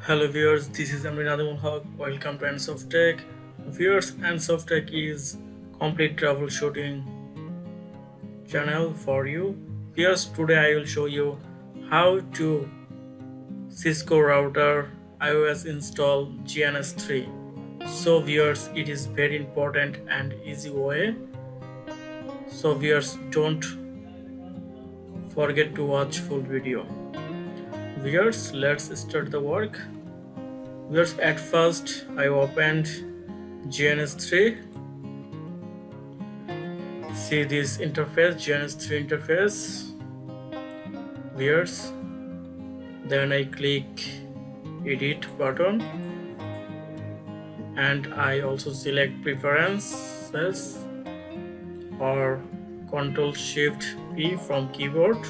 Hello viewers, this is Amrinadul Haq. Welcome to Ends of Tech. Viewers, Ends of Tech is complete troubleshooting channel for you. Viewers, today I will show you how to Cisco Router iOS install GNS3. So viewers, it is very important and easy way. So viewers, don't forget to watch full video. Viewers, let's start the work. Viewers, at first I opened GNS3. See this interface, GNS3 interface. Viewers, then I click edit button and I also select preferences or Ctrl Shift P from keyboard.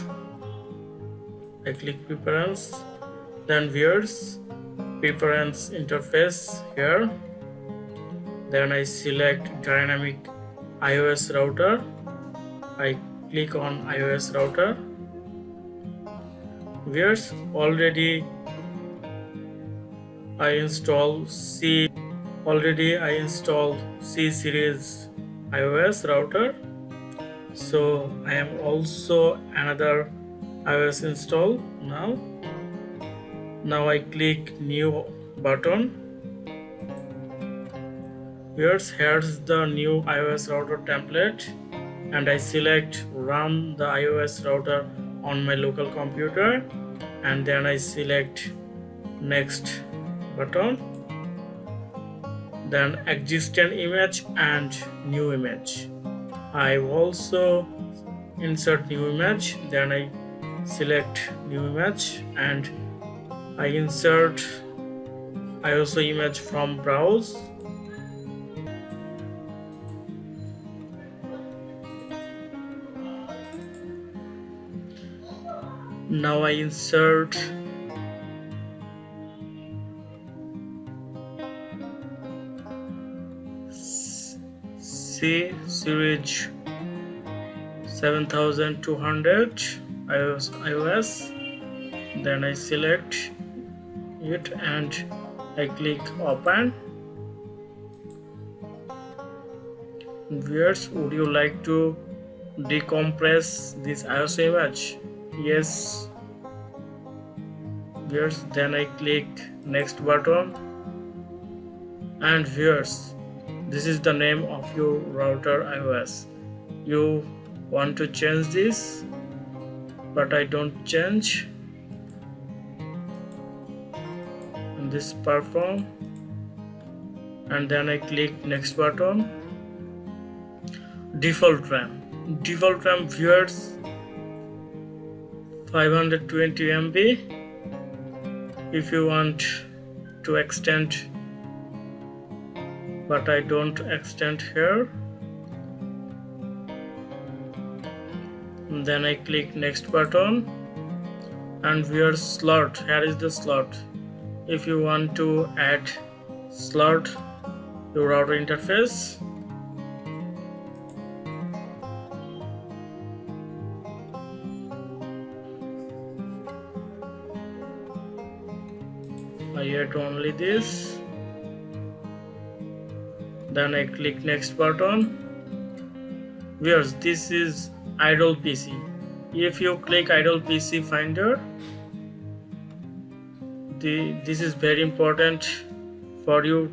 I click preference, then viewers, preference interface here, then I select dynamic iOS router. I click on iOS router. Viewers, already I installed C series iOS router. So I am also another iOS install now. Now I click new button. Viewers, here's the new iOS router template and I select run the iOS router on my local computer and then I select next button, then existing image and new image. I also insert new image, then I select new image and I also image from browse. Now I insert C series 7200 iOS. Then I select it and I click open. Viewers, would you like to decompress this iOS image? Yes. Viewers, then I click next button and viewers, this is the name of your router iOS. You want to change this, but I don't change. And this perform and then I click next button. Default RAM viewers 520 MB. If you want to extend, but I don't extend here. And then I click next button and viewers slot, here is the slot. If you want to add slot your router interface, I add only this, then I click next button. Viewers, this is idle PC. If you click idle PC finder, this is very important for your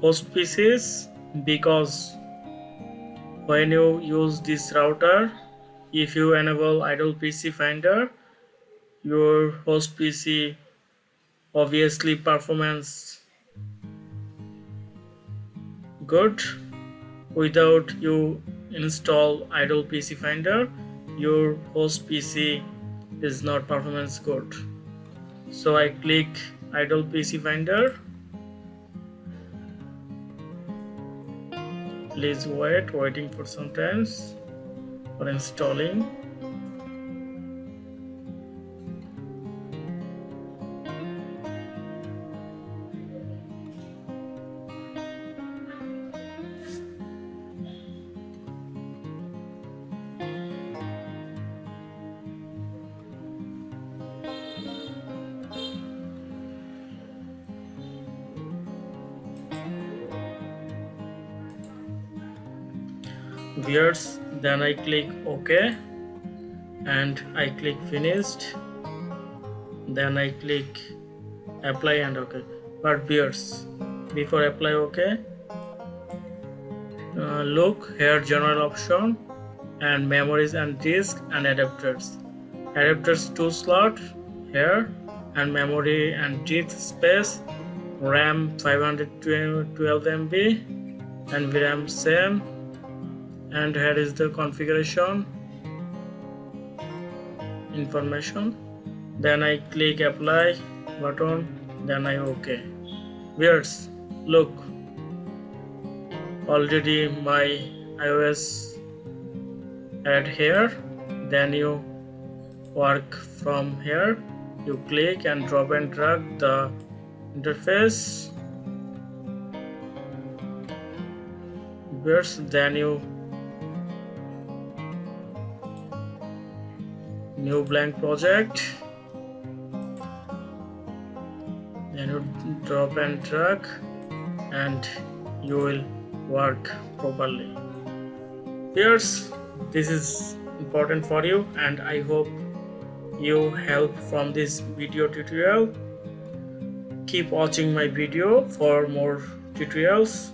host PCs, because when you use this router, if you enable idle PC finder, your host PC obviously performance good. Without you install idle PC finder, your host PC is not performance good. So I click idle PC finder. Please waiting for some times for installing. viewers, then I click OK and I click finished, then I click apply and OK. But viewers, before apply OK, look here, general option and memories and disk and adapters. Adapters 2 slot here and memory and disk space, RAM 512 MB and VRAM same, and here is the configuration information. Then I click apply button, then I OK. Viewers, look, already my iOS add here. Then you work from here, you click and drop and drag the interface. Viewers, then you new blank project, then you drop and drag and you will work properly. Viewers, this is important for you and I hope you help from this video tutorial. Keep watching my video for more tutorials.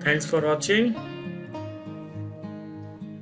Thanks for watching.